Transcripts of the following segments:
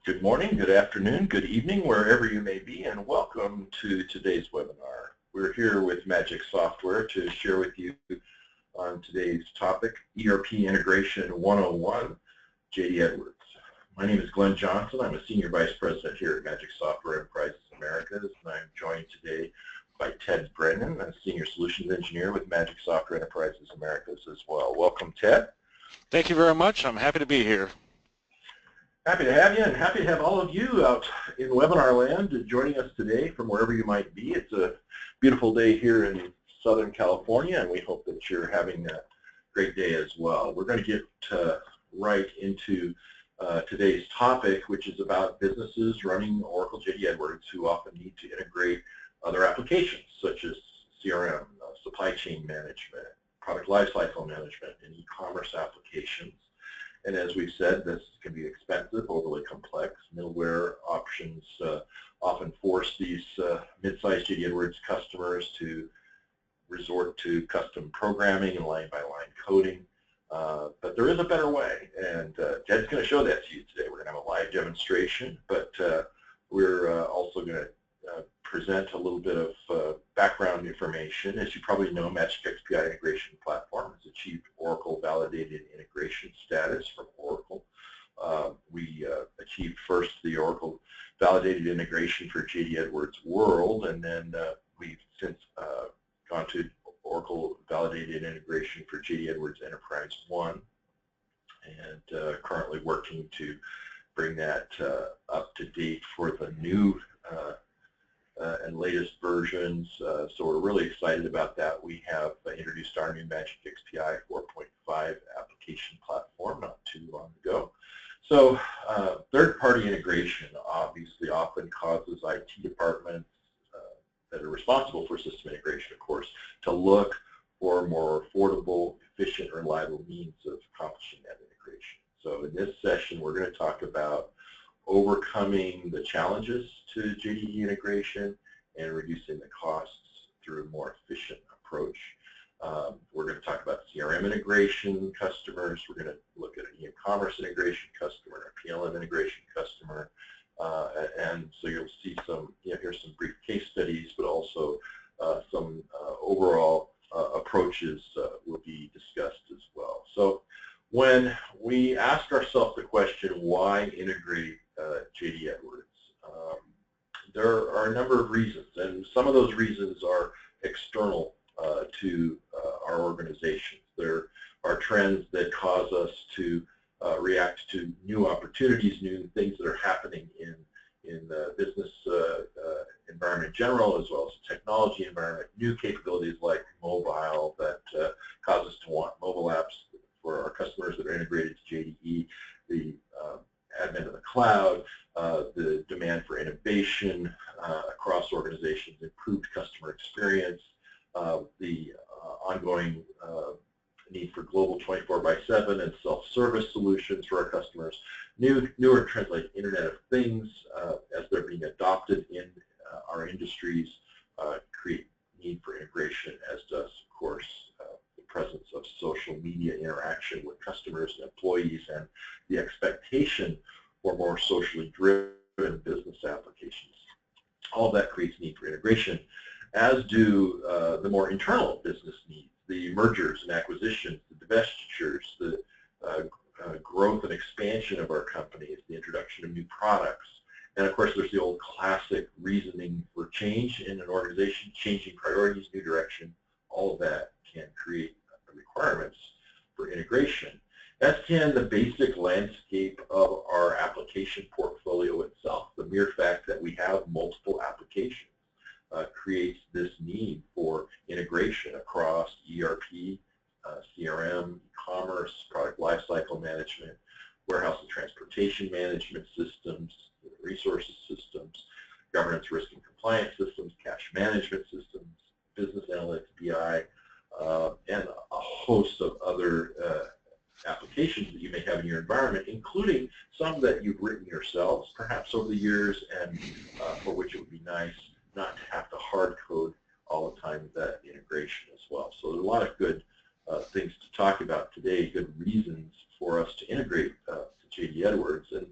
Good morning, good afternoon, good evening, wherever you may be, and welcome to today's webinar. We're here with Magic Software to share with you on today's topic, ERP Integration 101, JD Edwards. My name is Glenn Johnson. I'm a Senior Vice President here at Magic Software Enterprises Americas, and I'm joined today by Ted Brennan, a Senior Solutions Engineer with Magic Software Enterprises Americas as well. Welcome, Ted. Thank you very much. I'm happy to be here. Happy to have you, and happy to have all of you out in webinar land joining us today from wherever you might be. It's a beautiful day here in Southern California, and we hope that you're having a great day as well. We're going to get right into today's topic, which is about businesses running Oracle JD Edwards who often need to integrate other applications such as CRM, supply chain management, product lifecycle management, and e-commerce applications. And as we've said, this can be expensive, overly complex. Middleware options often force these mid-size JD Edwards customers to resort to custom programming and line-by-line coding. But there is a better way, and Ted's going to show that to you today. We're going to have a live demonstration, but we're also going to present a little bit of background information. As you probably know, Magic XPI Integration Platform has achieved Oracle Validated Integration status from Oracle. We achieved first the Oracle Validated Integration for JD Edwards World, and then we've since gone to Oracle Validated Integration for JD Edwards Enterprise 1, and currently working to bring that up to date for the new and latest versions, so we're really excited about that. We have introduced our new Magic XPI 4.5 application platform not too long ago. So third-party integration obviously often causes IT departments that are responsible for system integration, of course, to look for more affordable, efficient, reliable means of accomplishing that integration. So in this session, we're going to talk about overcoming the challenges to JDE integration and reducing the costs through a more efficient approach. We're going to talk about CRM integration customers. We're going to look at an e-commerce integration customer, a PLM integration customer, and so you'll see some, here's some brief case studies, but also some overall approaches will be discussed as well. So when we ask ourselves the question, why integrate JD Edwards? There are a number of reasons, and some of those reasons are external to our organizations. There are trends that cause us to react to new opportunities, new things that are happening in the business environment in general, as well as the technology environment, new capabilities like mobile that cause us to want mobile apps for our customers that are integrated to JDE, the advent of the cloud, the demand for innovation across organizations, improved customer experience, the ongoing need for global 24/7 and self-service solutions for our customers, newer trends like Internet of Things as they're being adopted in our industries create need for integration, as does, of course, the presence of social media interaction with customers and employees and the expectation for more socially driven business applications. All of that creates need for integration, as do the more internal business needs, the mergers and acquisitions, the divestitures, the growth and expansion of our companies, the introduction of new products. And of course, there's the old classic reasoning for change in an organization, changing priorities, new direction. All of that can create requirements for integration, as can the basic landscape of our application portfolio itself. The mere fact that we have multiple applications creates this need for integration across ERP, CRM, e-commerce, product lifecycle management, warehouse and transportation management systems, resources systems, governance, risk, and compliance systems, cash management systems, business analytics, BI, and a host of other applications that you may have in your environment, including some that you've written yourselves, perhaps over the years, and for which it would be nice not to have to hard code all the time that integration as well. So there's a lot of good things to talk about today, good reasons for us to integrate to JD Edwards. And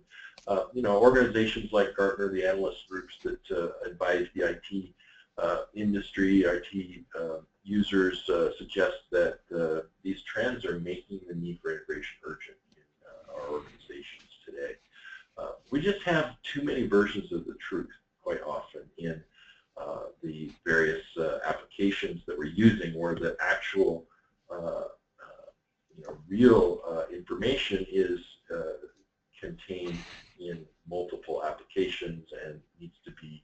Organizations like Gartner, the analyst groups that advise the IT industry, IT users suggest that these trends are making the need for integration urgent in our organizations today. We just have too many versions of the truth quite often in the various applications that we're using, where the actual real information is contained in multiple applications and needs to be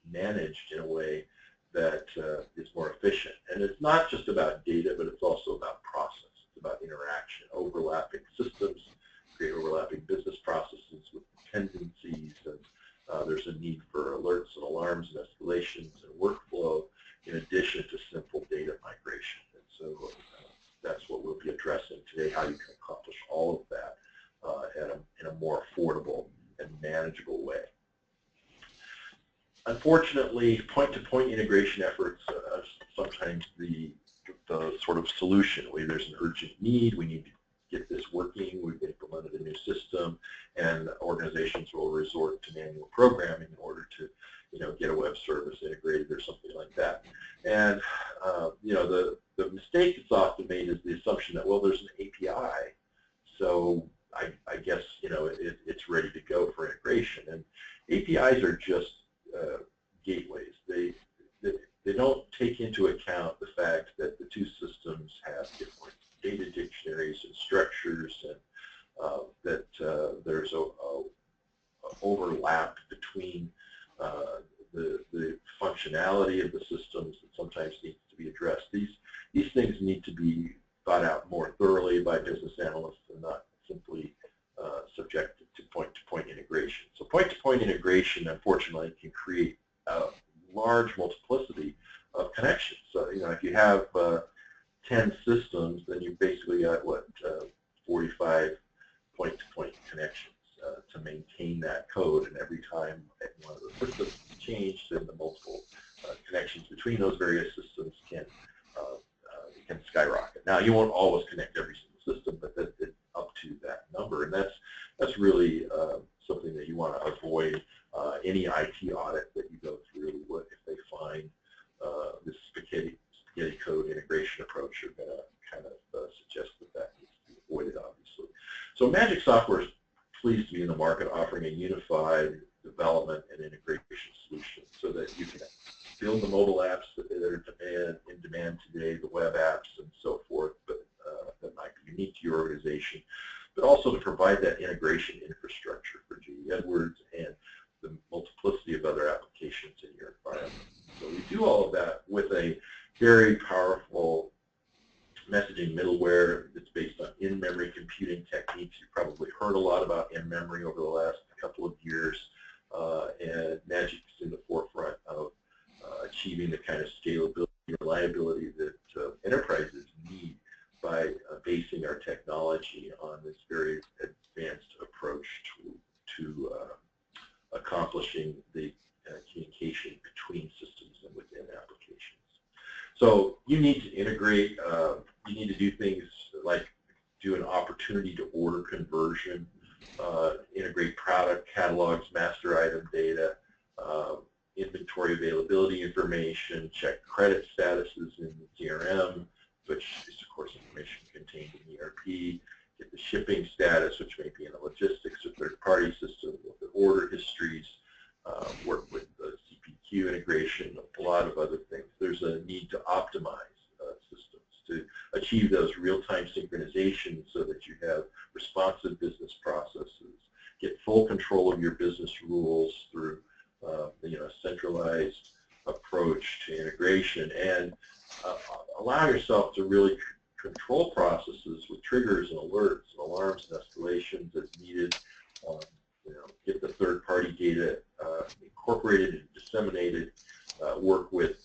managed in a way that is more efficient. And it's not just about data, but it's also about process. It's about interaction, overlapping systems, create overlapping business processes with dependencies, and there's a need for alerts and alarms and escalations and workflow in addition to simple data migration. And so that's what we'll be addressing today, how you can accomplish all of that in a more affordable and manageable way. Unfortunately, point-to-point integration efforts are sometimes the sort of solution. There's an urgent need, we need to get this working, we've implemented a new system, and organizations will resort to manual programming in order to get a web service integrated or something like that. And the mistake that's often made is the assumption that, well, there's an API, so I guess it's ready to go for integration. And APIs are just gateways. They don't take into account the fact that the two systems have different data dictionaries and structures, and that there's a overlap between the functionality of the systems that sometimes needs to be addressed. These things need to be thought out more thoroughly by business analysts and not simply subjected to point-to-point integration. So point-to-point integration, unfortunately, can create a large multiplicity of connections. So if you have 10 systems, then you basically got 45 point-to-point connections to maintain that code, and every time one of the systems is changed, then the multiple connections between those various systems can skyrocket. Now, you won't always connect every single system, but it's up to that number, and that's really something that you want to avoid. Any IT audit that you go through, if they find this spaghetti code integration approach, are going to kind of suggest that needs to be avoided, obviously. So Magic Software is pleased to be in the market offering a unified development and integration solution so that you can build the mobile apps that are in demand today, the web apps and so forth, but that might be unique to your organization, but also to provide that integration infrastructure for GE Edwards and the multiplicity of other applications in your environment. So we do all of that with a very powerful messaging middleware that's based on in-memory computing techniques. You've probably heard a lot about in-memory over the last couple of years, and Magic is in the forefront of achieving the kind of scalability and reliability that enterprises need by basing our technology on this very advanced approach to accomplishing the communication between systems and within applications. So you need to integrate, you need to do things like do an opportunity to order conversion, integrate product catalogs, master item data, inventory availability information, check credit statuses in the CRM, which is of course information contained in ERP, get the shipping status, which may be in a logistics or third-party system, look at order histories, work with the CPQ integration, a lot of other things. There's a need to optimize systems to achieve those real-time synchronizations so that you have responsive business processes, get full control of your business rules through a centralized approach to integration, and allow yourself to really control processes with triggers and alerts and alarms and escalations as needed. Get the third-party data incorporated and disseminated, work with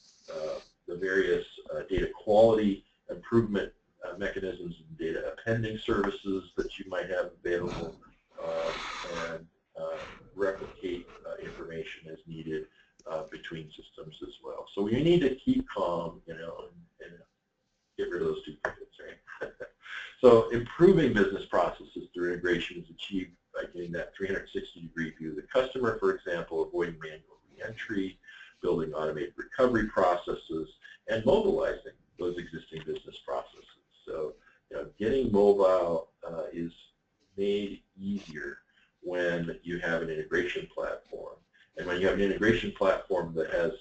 the various data quality improvement mechanisms and data appending services that you might have available, and replicate information as needed between systems as well. So you need to keep calm, and get rid of those duplicates, right? So improving business processes through integration is achieved by getting that 360-degree view of the customer, for example, avoiding manual re-entry, building automated recovery processes, and mobilizing those existing business processes. So, getting mobile is made easier when you have an integration platform. And when you have an integration platform that has,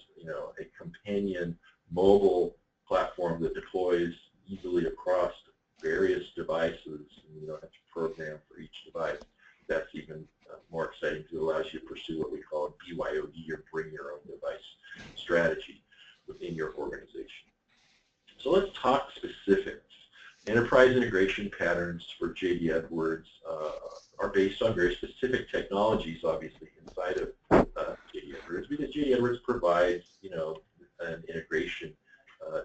a companion mobile platform that deploys easily across various devices, and you don't have to program for each device, that's even more exciting because it allows you to pursue what we call a BYOD, or bring your own device strategy within your organization. So let's talk specifics. Enterprise integration patterns for JD Edwards are based on very specific technologies, obviously, inside of JD Edwards, because JD Edwards provides, an integration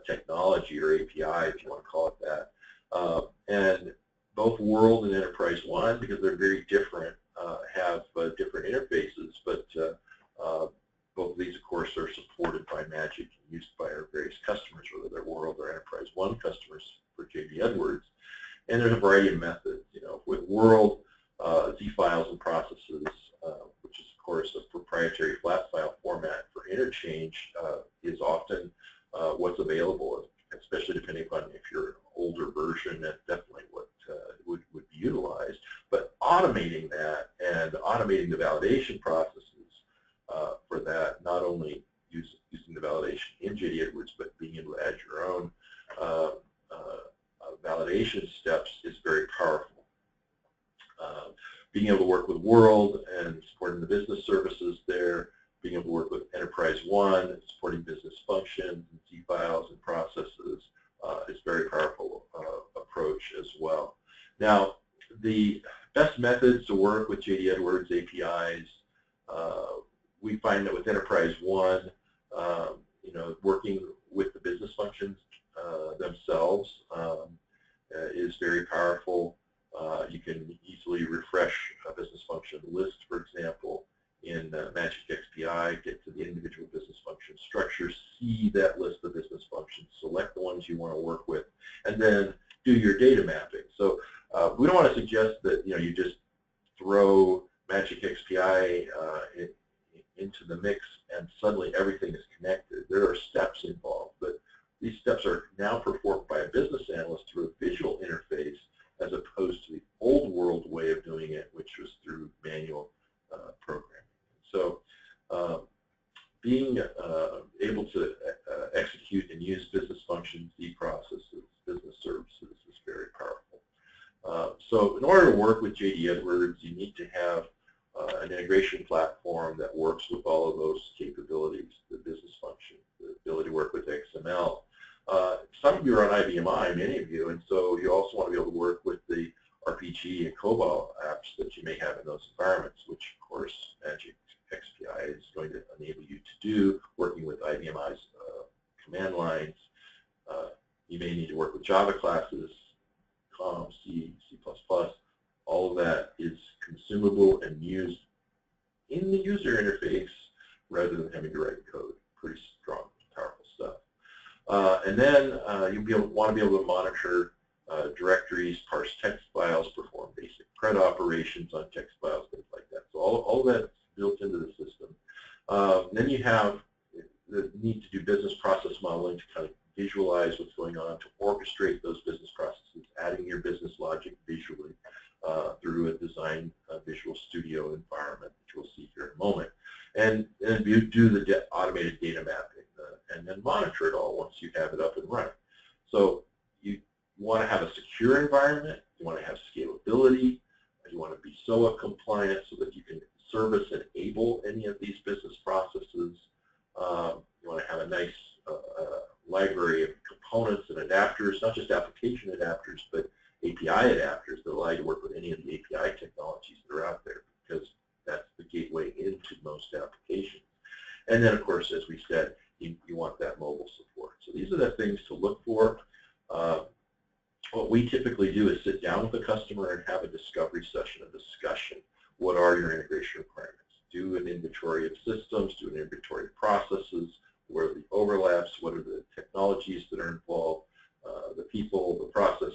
technology, or API, if you want to call it that. And both World and Enterprise One, because they're very different, have different interfaces, but both of these, of course, are supported by Magic and used by our various customers, whether they're World or Enterprise One customers for JD Edwards. And there's a variety of methods. With World, Z files and processes, which is, of course, a proprietary flat file format for interchange, is often what's available, especially depending upon if you're an older version. That's definitely what would be utilized. But automating that and automating the validation processes for that, not only using the validation in JD Edwards, but being able to add your own validation steps, is very powerful. Being able to work with World and supporting the business services there, being able to work with Enterprise One, supporting business functions and Z files and processes, is a very powerful approach as well. Now, the best methods to work with JD Edwards APIs, we find that with Enterprise One, working with the business functions themselves is very powerful. You can easily refresh a business function list, for example, in Magic XPI, get to the individual business function structure, see that list of business functions, select the ones you want to work with, and then do your data mapping. So we don't want to suggest that you just throw Magic XPI into the mix and suddenly everything is connected. There are steps involved, but these steps are now performed by a business analyst through a visual interface, as opposed to the old World way of doing it, which was through manual programming. So being able to execute and use business functions, Z processes, business services is very powerful. So in order to work with JD Edwards, you need to have an integration platform that works with all of those capabilities, the business function, the ability to work with XML. Some of you are on IBMI, many of you, and so you also want to be able to work with the RPG and COBOL apps that you may have in those environments, which, of course, Magic XPI is going to enable you to do, working with IBMI's command lines. You may need to work with Java classes, COM, C, C++. All of that is consumable and used in the user interface rather than having to write code. Pretty strong, powerful stuff. And then you'll want to be able to monitor directories, parse text files, perform basic CRUD operations on text files, things like that. So all of that's built into the system. Then you have the need to do business process modeling to kind of visualize what's going on, to orchestrate those business processes, adding your business logic visually through a design Visual Studio environment, which we'll see here in a moment. And you do the automated data mapping and then monitor it all once you have it up and running. So you want to have a secure environment, you want to have scalability, you want to be SOA compliant so that you can service and enable any of these business processes. You want to have a nice library of components and adapters, not just application adapters, but API adapters that allow you to work with any of the API technologies that are out there, because that's the gateway into most applications. And then, of course, as we said, you want that mobile support. So these are the things to look for. What we typically do is sit down with the customer and have a discovery session, a discussion. What are your integration requirements? Do an inventory of systems, do an inventory of processes, where are the overlaps, what are the technologies that are involved, the people, the process,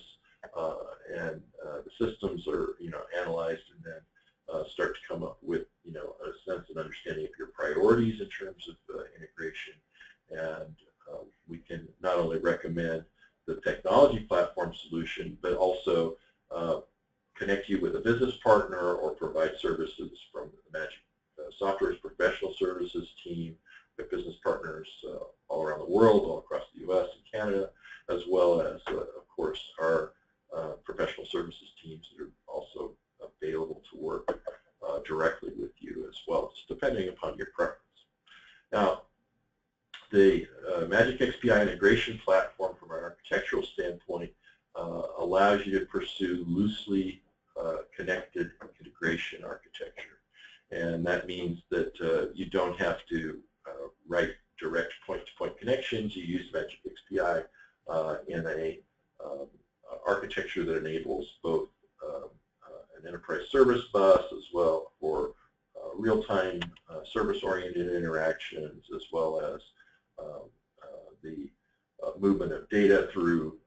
and the systems are analyzed, and then start to come up with, a sense and understanding of your priorities in terms of integration. And we can not only recommend the technology platform solution, but also connect you with a business partner or provide services from the Magic Software's professional services team, with business partners all around the world, all across the U.S. and Canada, as well as, of course, our professional services teams that are also available to work directly with you as well, just depending upon your preference. Now, the Magic XPI integration platform from an architectural standpoint allows you to pursue loosely connected integration architecture. And that means that you don't have to write direct point-to-point connections. You use Magic XPI in a architecture that enables both an enterprise service bus as well for real-time service-oriented interactions, as well as the movement of data through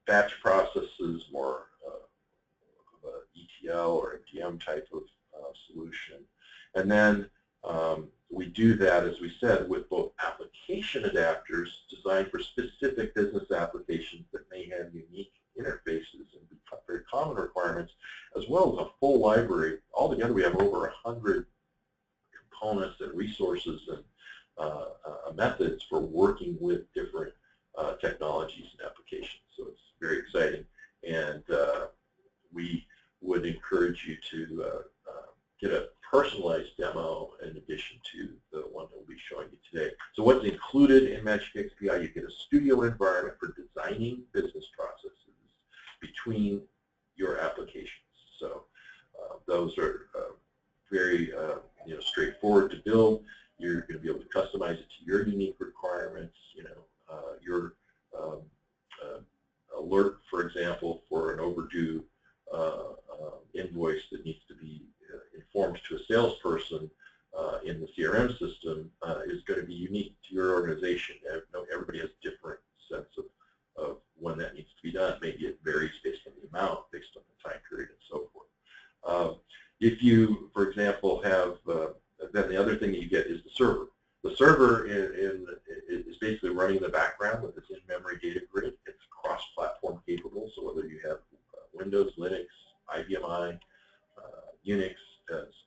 batch processes, more of a ETL or MDM type of solution. And then we do that, as we said, with both application adapters designed for specific business applications that may have unique interfaces and very common requirements, as well as a full library. Altogether, we have over 100 components and resources and methods for working with different technologies and applications. So it's very exciting, and we would encourage you to get a personalized demo in addition to the one that we'll be showing you today. So what's included in Magic XPI? You get a studio environment for designing business processes between your applications. So those are very straightforward to build. You're going to be able to customize it to your unique requirements. Your alert, for example, for an overdue invoice that needs to be informed to a salesperson in the CRM system is going to be unique to your organization. Everybody has different sense of when that needs to be done. Maybe it varies based on the amount, based on the time period, and so forth. If you, for example, have, then the other thing that you get is the server. The server is basically running in the background with its in-memory data grid. It's cross-platform capable, so whether you have Windows, Linux, IBM, Unix,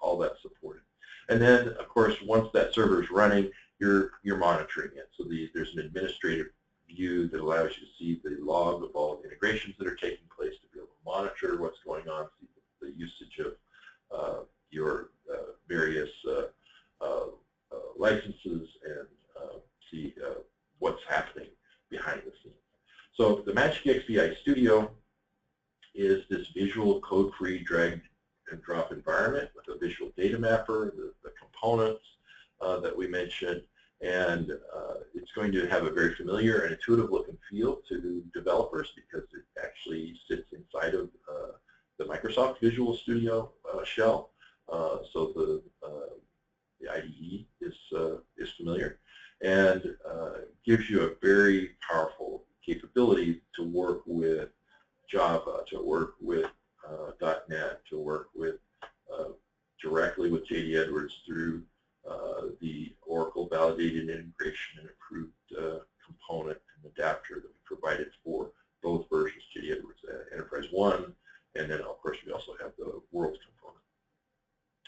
all that supported. And then, of course, once that server is running, you're monitoring it. So there's an administrative view that allows you to see the log of all the integrations that are taking place, to be able to monitor what's going on, see the usage of your various licenses, and see what's happening behind the scenes. So the Magic XPI Studio is this visual code-free drag and drop environment with a visual data mapper, the components that we mentioned, and it's going to have a very familiar and intuitive look and feel to developers because it actually sits inside of the Microsoft Visual Studio shell. So the IDE is familiar, and gives you a very powerful capability to work with Java, to work with .NET, to work with directly with JD Edwards through the Oracle validated integration and approved component and adapter that we provided for both versions, JD Edwards Enterprise 1, and then of course we also have the World component.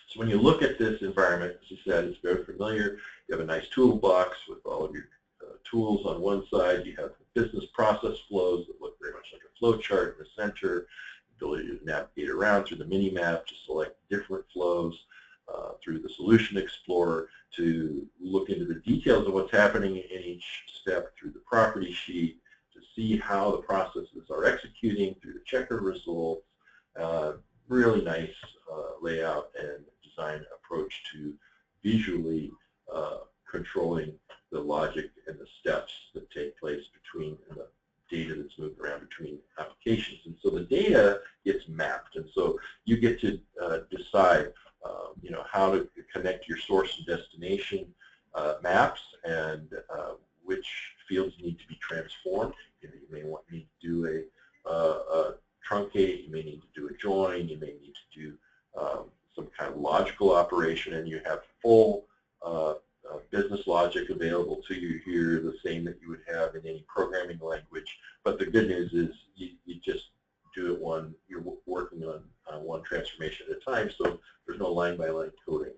So when you look at this environment, as I said, it's very familiar. You have a nice toolbox with all of your tools on one side. You have business process flows that look very much like a flow chart in the center, ability to navigate around through the mini-map to select different flows, through the Solution Explorer to look into the details of what's happening in each step, through the property sheet to see how the processes are executing, through the checker results. Really nice layout and design approach to visually controlling the logic and the steps that take place between the data that's moved around between applications. And so the data gets mapped, and so you get to decide how to connect your source and destination maps, and which fields need to be transformed. You may need to do a truncate, you may need to do a join, you may need to do some kind of logical operation, and you have full business logic available to you here, the same that you would have in any programming language. But the good news is you just do it you're working on one transformation at a time, so there's no line-by-line coding.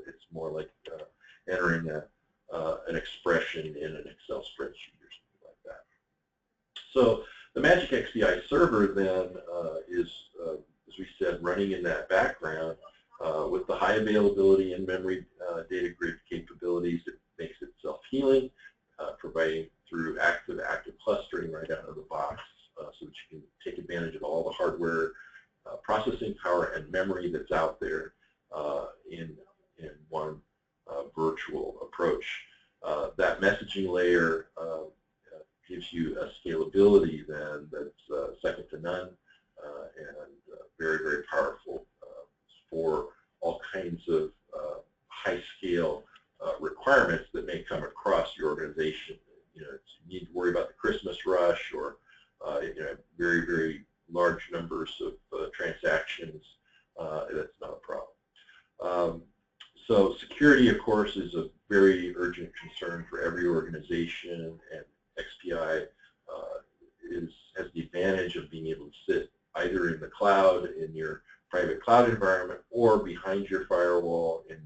It's more like entering an expression in an Excel spreadsheet or something like that. So the Magic XPI server then is, as we said, running in that background with the high availability in-memory data grid capabilities. It makes it self-healing, providing through active clustering right out of the box, so that you can take advantage of all the hardware, processing power, and memory that's out there in one virtual approach. That messaging layer gives you a scalability then that's second to none, and very, very powerful for all kinds of high-scale requirements that may come across your organization. You need to worry about the Christmas rush, or very, very large numbers of transactions. That's not a problem. So security, of course, is a very urgent concern for every organization, and XPI has the advantage of being able to sit either in the cloud, in your private cloud environment, or behind your firewall in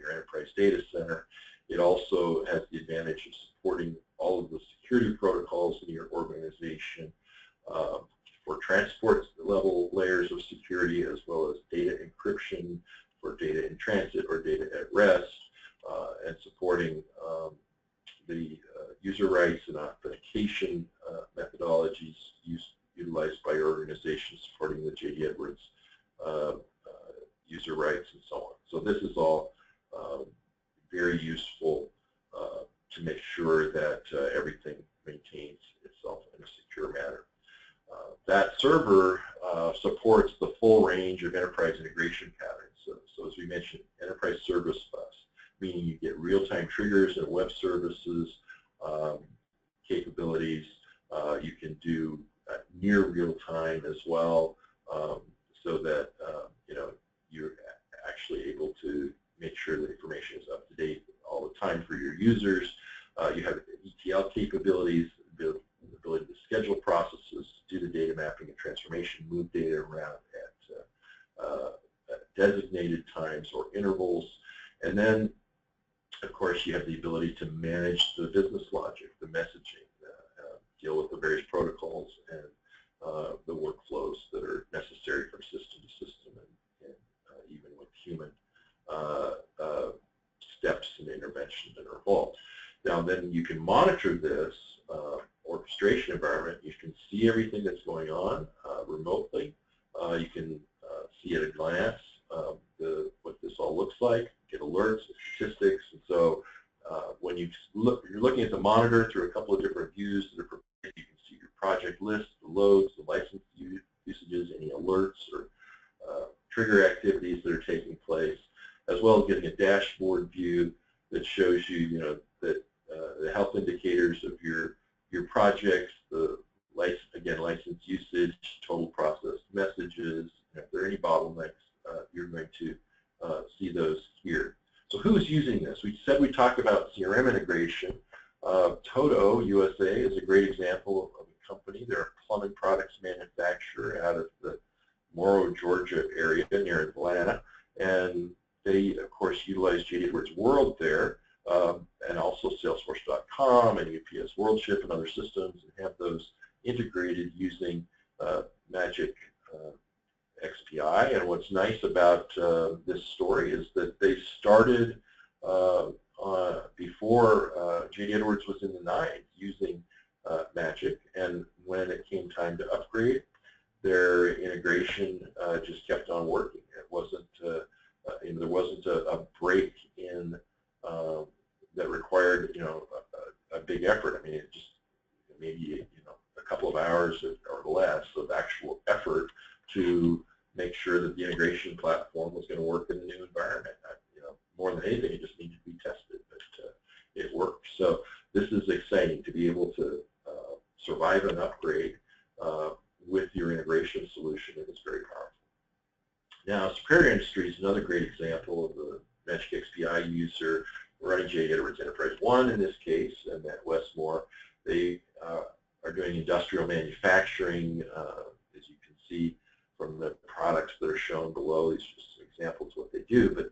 your enterprise data center. It also has the advantage of supporting all of the security protocols in your organization for transport level layers of security, as well as data encryption for data in transit or data at rest, and supporting the user rights and authentication methodologies utilized by your organization, supporting the JD Edwards user rights and so on. So this is all very useful to make sure that everything maintains itself in a secure manner. That server supports the full range of enterprise integration patterns. So as we mentioned, enterprise service bus, meaning you get real-time triggers and web services capabilities. You can do near real-time as well, so that you're actually able to make sure that information is up to date all the time for your users. You have ETL capabilities, the ability to schedule processes, do the data mapping and transformation, move data around at designated times or intervals. And then, of course, you have the ability to manage the business logic, the messaging, deal with the various protocols and the workflows that are necessary from system to system, and even with human steps and interventions that are involved. Now then you can monitor this orchestration environment. You can see everything that's going on remotely. You can see at a glance what this all looks like, get alerts, statistics, and so when you're looking at the monitor through a couple of different views that are prepared, you can see your project list, the loads, the license usages, any alerts or trigger activities that are taking place, as well as getting a dashboard view that shows you, that the health indicators of your projects, the license usage, total processed messages. If there are any bottlenecks, you're going to see those here. So who's using this? We said we talked about CRM integration. Toto USA is a great example of a company. They're a plumbing products manufacturer out of the Morrow, Georgia area near Atlanta, and they, of course, utilize JD Edwards World there, and also Salesforce.com and UPS WorldShip and other systems, and have those integrated using Magic XPI. And what's nice about this story is that they started before JD Edwards was in the 9s using Magic, and when it came time to upgrade, their integration just kept on working. It wasn't, there wasn't a break in that required, a big effort. I mean, it just maybe, a couple of hours or less of actual effort to make sure that the integration platform was going to work in the new environment. More than anything, it just needed to be tested, but it worked. So this is exciting to be able to survive an upgrade with your integration solution. It is very powerful. Now, Superior Industries is another great example of the Magic XPI user running JDE Edwards Enterprise 1 in this case, and at Westmore. They are doing industrial manufacturing, as you can see from the products that are shown below. These are just examples of what they do, but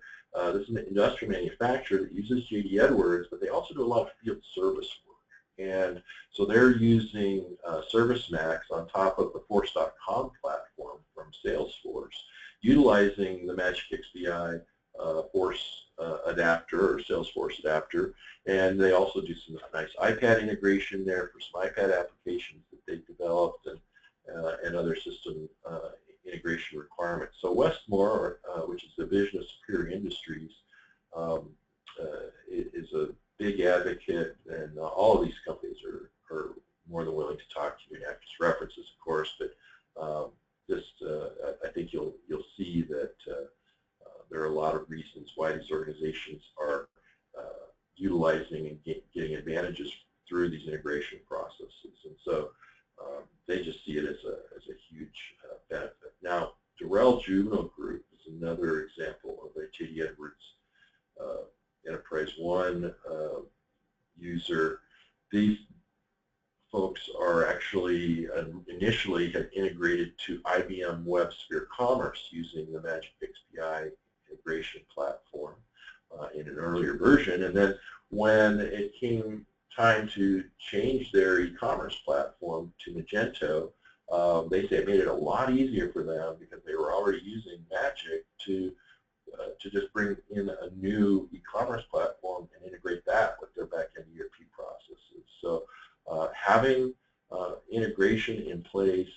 this is an industrial manufacturer that uses JDE Edwards, but they also do a lot of field service work. And so they're using ServiceMax on top of the Force.com platform from Salesforce, utilizing the Magic XPI Force adapter or Salesforce adapter, and they also do some nice iPad integration there for some iPad applications that they've developed, and other system integration requirements. So Westmore, which is the division of Superior Industries, is a big advocate, and all of these companies are more than willing to talk to you and have just references, of course, but I think you'll see that there are a lot of reasons why these organizations are utilizing and getting advantages through these integration processes, and so they just see it as a huge benefit. Now, Darrell Juno Group is another example of a JDE Edwards Enterprise 1 user. These folks are actually initially had integrated to IBM WebSphere Commerce using the Magic XPI integration platform in an earlier version, and then when it came time to change their e-commerce platform to Magento, they say it made it a lot easier for them because they were already using Magic to just bring in a new e-commerce platform and integrate that with their back-end ERP processes. So having integration in place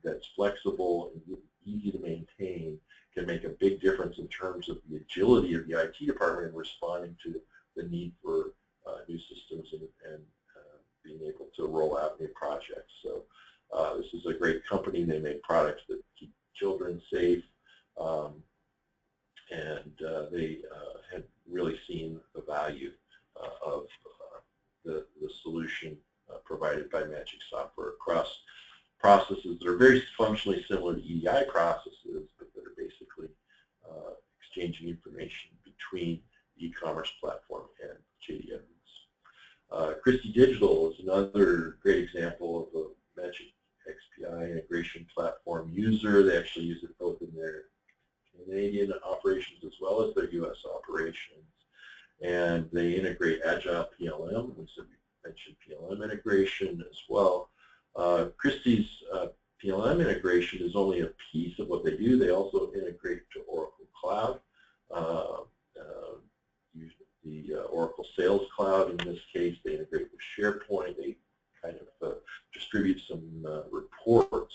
that's flexible and easy to maintain can make a big difference in terms of the agility of the IT department in responding to the need for new systems and being able to roll out new projects. So this is a great company. They make products that keep children safe, and they have really seen the value of the solution provided by Magic Software across processes that are very functionally similar to EDI processes, but that are basically exchanging information between the e-commerce platform and JDE Edwards. Christie Digital is another great example of a Magic XPI integration platform user. They actually use it both in their Canadian operations as well as their U.S. operations, and they integrate Agile PLM. We mentioned PLM integration as well. Christie's PLM integration is only a piece of what they do. They also integrate to Oracle Cloud, the Oracle Sales Cloud. In this case, they integrate with SharePoint. They kind of distribute some reports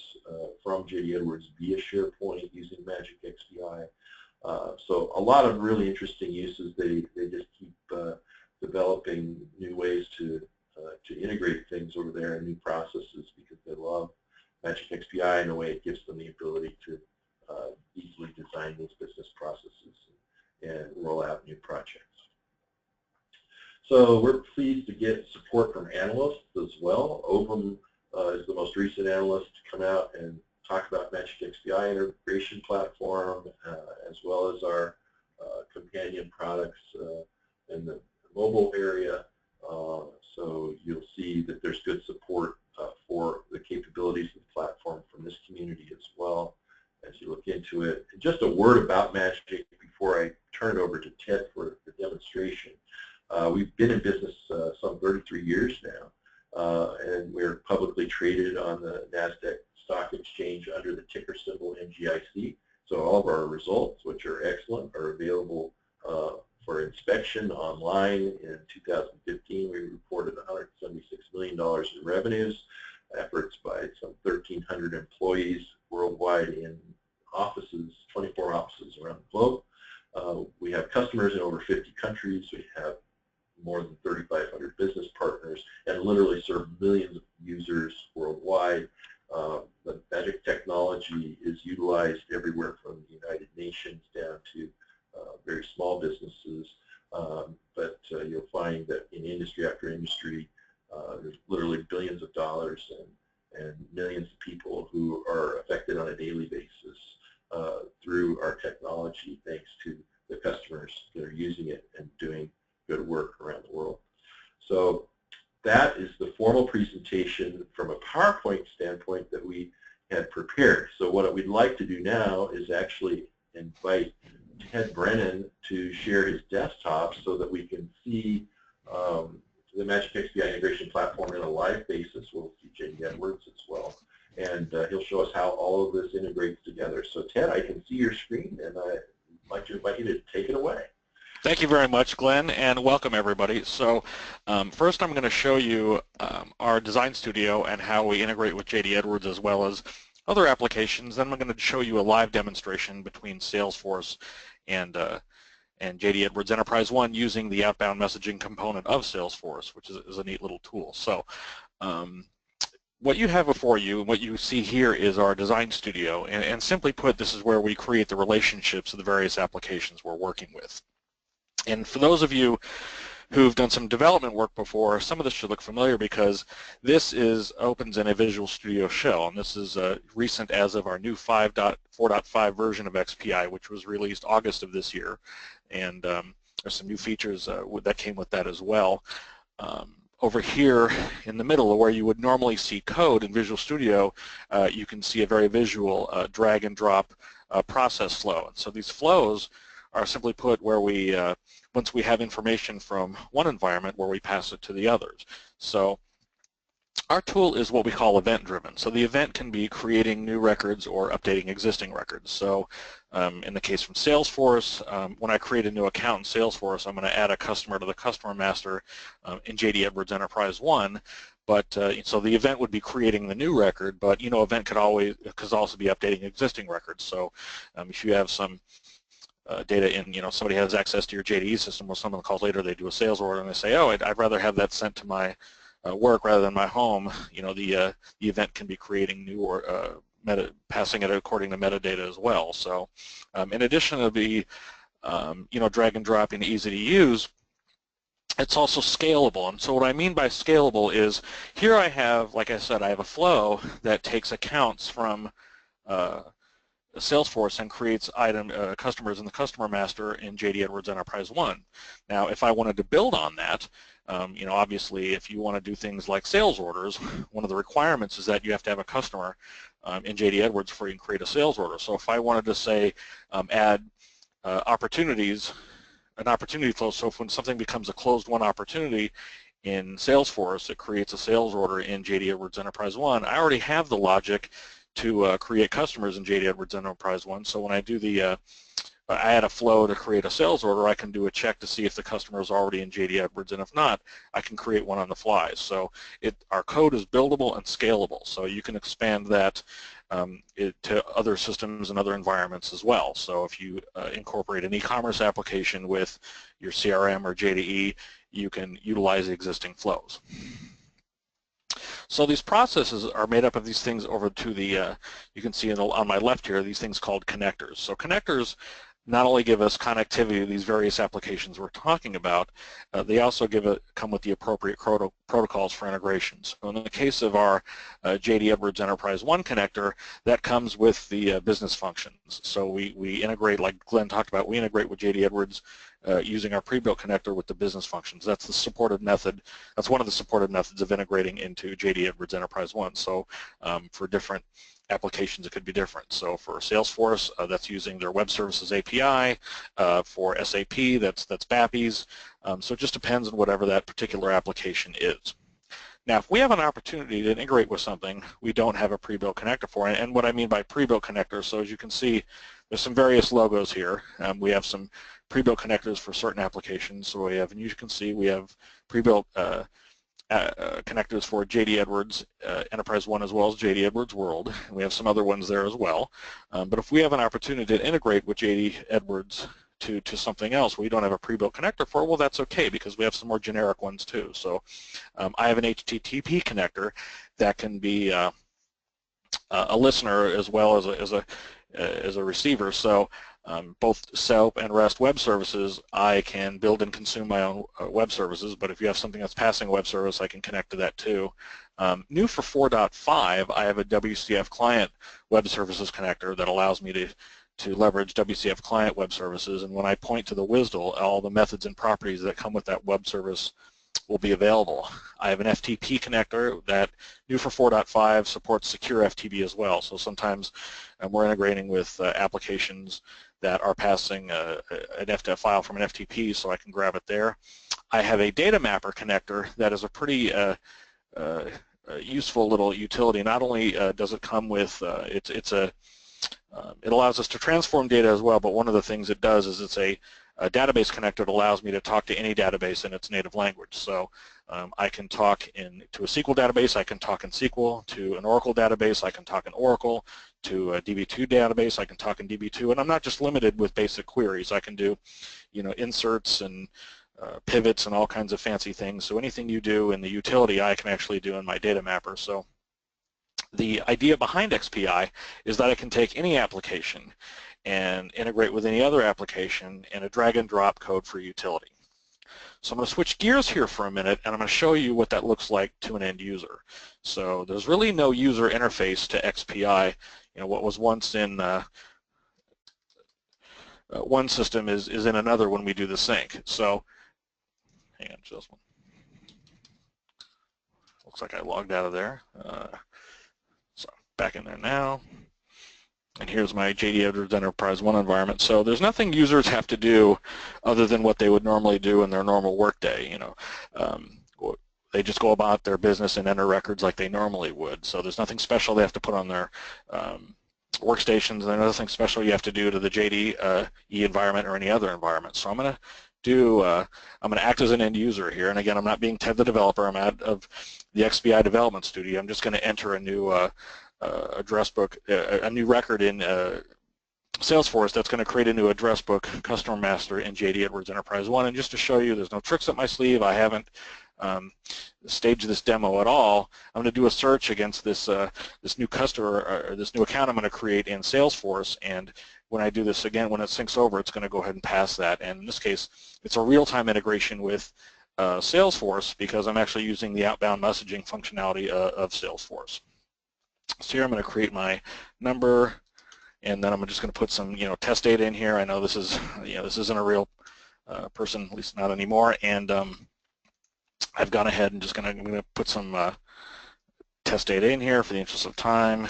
from JDE Edwards via SharePoint using Magic XPI. So a lot of really interesting uses. They just keep developing new ways to integrate things over there and new processes because they love Magic XPI in a way it gives them the ability to easily design these business processes and roll out new projects. So we're pleased to get support from analysts as well. Ovum is the most recent analyst to come out and talk about Magic XPI integration platform, as well as our companion products in the mobile area. So you'll see that there's good support for the capabilities of the platform from this community as well as you look into it. And just a word about Magic before I turn it over to Ted for the demonstration. We've been in business some 33 years now, and we're publicly traded on the NASDAQ Stock Exchange under the ticker symbol MGIC. So all of our results, which are excellent, are available for inspection online. In 2015, we reported $176 million in revenues, efforts by some 1,300 employees worldwide in offices, 24 offices around the globe. We have customers in over 50 countries. We have more than 3,500 business partners and literally serve millions of users worldwide. The Magic technology is utilized everywhere from the United Nations down to very small businesses, but you'll find that in industry after industry, there's literally billions of dollars and millions of people who are affected on a daily basis through our presentation from a PowerPoint standpoint that we had prepared. So what we'd like to do now is actually invite Ted Brennan to share his desktop so that we can see the Magic XPI integration platform in a live basis. We'll see JD Edwards as well. And he'll show us how all of this integrates together. So Ted, I can see your screen, and I'd like to invite you to take it away. Thank you very much, Glenn, and welcome everybody. So first I'm going to show you our design studio and how we integrate with JD Edwards as well as other applications. Then I'm going to show you a live demonstration between Salesforce and JD Edwards Enterprise One using the outbound messaging component of Salesforce, which is a neat little tool. So what you have before you and what you see here is our design studio, and simply put, this is where we create the relationships of the various applications we're working with. And for those of you who've done some development work before, some of this should look familiar because this opens in a Visual Studio shell, and this is recent as of our new 5.4.5 version of XPI, which was released August of this year, and there's some new features that came with that as well. Over here in the middle, where you would normally see code in Visual Studio, you can see a very visual drag and drop process flow. And so these flows are simply put where we, once we have information from one environment, where we pass it to the others. So our tool is what we call event-driven. So the event can be creating new records or updating existing records. So in the case from Salesforce, when I create a new account in Salesforce, I'm going to add a customer to the customer master in JD Edwards Enterprise One. But so the event would be creating the new record, but event could also be updating existing records. So if you have some data in, somebody has access to your JDE system, or someone calls later, they do a sales order, and they say, oh, I'd rather have that sent to my work rather than my home. The event can be creating new or passing it according to metadata as well. So in addition to the drag and drop and easy to use, it's also scalable. And so what I mean by scalable is here I have, like I said, I have a flow that takes accounts from Salesforce and creates customers in the customer master in JD Edwards Enterprise One. Now, if I wanted to build on that, obviously, if you want to do things like sales orders, one of the requirements is that you have to have a customer in JD Edwards before you can create a sales order. So if I wanted to say add opportunities, an opportunity flow, so if when something becomes a closed won opportunity in Salesforce, it creates a sales order in JD Edwards Enterprise One. I already have the logic to create customers in JD Edwards Enterprise One. So when I do I add a flow to create a sales order, I can do a check to see if the customer is already in JD Edwards, and if not, I can create one on the fly. So our code is buildable and scalable, so you can expand that to other systems and other environments as well. So if you incorporate an e-commerce application with your CRM or JDE, you can utilize the existing flows. So these processes are made up of these things over to the, you can see on my left here, these things called connectors. So connectors not only give us connectivity to these various applications we're talking about, they also come with the appropriate protocols for integrations. So in the case of our JD Edwards Enterprise One connector, that comes with the business functions. So we integrate, like Glenn talked about, we integrate with JD Edwards using our pre-built connector with the business functions. That's the supported method. That's one of the supported methods of integrating into JD Edwards Enterprise One. So for different applications, it could be different. So for Salesforce, that's using their Web Services API. For SAP, that's BAPIs. So it just depends on whatever that particular application is. Now, if we have an opportunity to integrate with something we don't have a pre-built connector for, and what I mean by pre-built connector, so as you can see, there's some various logos here. We have some pre-built connectors for certain applications. So we have, and you can see, we have pre-built connectors for JD Edwards Enterprise One as well as JD Edwards World. And we have some other ones there as well. But if we have an opportunity to integrate with JD Edwards to something else we don't have a pre-built connector for, well, that's okay, because we have some more generic ones too. So I have an HTTP connector that can be a listener as well as a receiver. So both SOAP and REST web services, I can build and consume my own web services, but if you have something that's passing a web service, I can connect to that too. New for 4.5, I have a WCF client web services connector that allows me to leverage WCF client web services, and when I point to the WSDL, all the methods and properties that come with that web service will be available. I have an FTP connector that new for 4.5 supports secure FTP as well. So sometimes we're integrating with applications that are passing an FTP file from an FTP, so I can grab it there. I have a data mapper connector that is a pretty useful little utility. Not only does it come with it allows us to transform data as well, but one of the things it does is it's a database connector that allows me to talk to any database in its native language. So I can talk to a SQL database, I can talk in SQL, to an Oracle database, I can talk in Oracle, to a DB2 database, I can talk in DB2, and I'm not just limited with basic queries. I can do, inserts and pivots and all kinds of fancy things. So anything you do in the utility, I can actually do in my data mapper. So the idea behind XPI is that I can take any application and integrate with any other application in a drag and drop code for utility. So I'm going to switch gears here for a minute, and I'm going to show you what that looks like to an end user. So there's really no user interface to XPI. What was once in one system is in another when we do the sync. So hang on just one. Looks like I logged out of there. So back in there now. And here's my JDE Edwards Enterprise 1 environment. So there's nothing users have to do other than what they would normally do in their normal workday. They just go about their business and enter records like they normally would. So there's nothing special they have to put on their workstations. There's nothing special you have to do to the JDE environment or any other environment. So I'm going to act as an end user here. And again, I'm not being Ted the developer. I'm out of the XPI development studio. I'm just going to enter a new address book, a new record in Salesforce that's going to create a new address book customer master in JDE Edwards Enterprise 1. And just to show you, there's no tricks up my sleeve. I haven't staged this demo at all. I'm going to do a search against this this new customer or this new account I'm going to create in Salesforce. And when I do this again, when it syncs over, it's going to go ahead and pass that. And in this case, it's a real-time integration with Salesforce because I'm actually using the outbound messaging functionality of Salesforce. So here I'm going to create my number, and then I'm just going to put some test data in here. I know this is this isn't a real person, at least not anymore, and I've gone ahead and I'm going to put some test data in here for the interest of time.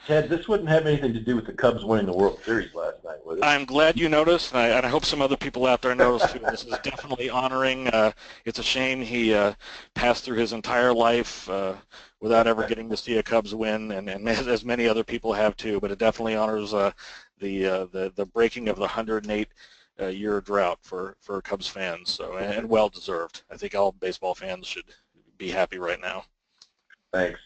Ted, this wouldn't have anything to do with the Cubs winning the World Series last night, would it? I'm glad you noticed, and I hope some other people out there noticed too. This is definitely honoring. It's a shame he passed through his entire life without ever getting to see a Cubs win, and as many other people have too. But it definitely honors the breaking of the 108-year drought for Cubs fans. So and well deserved. I think all baseball fans should be happy right now. Thanks.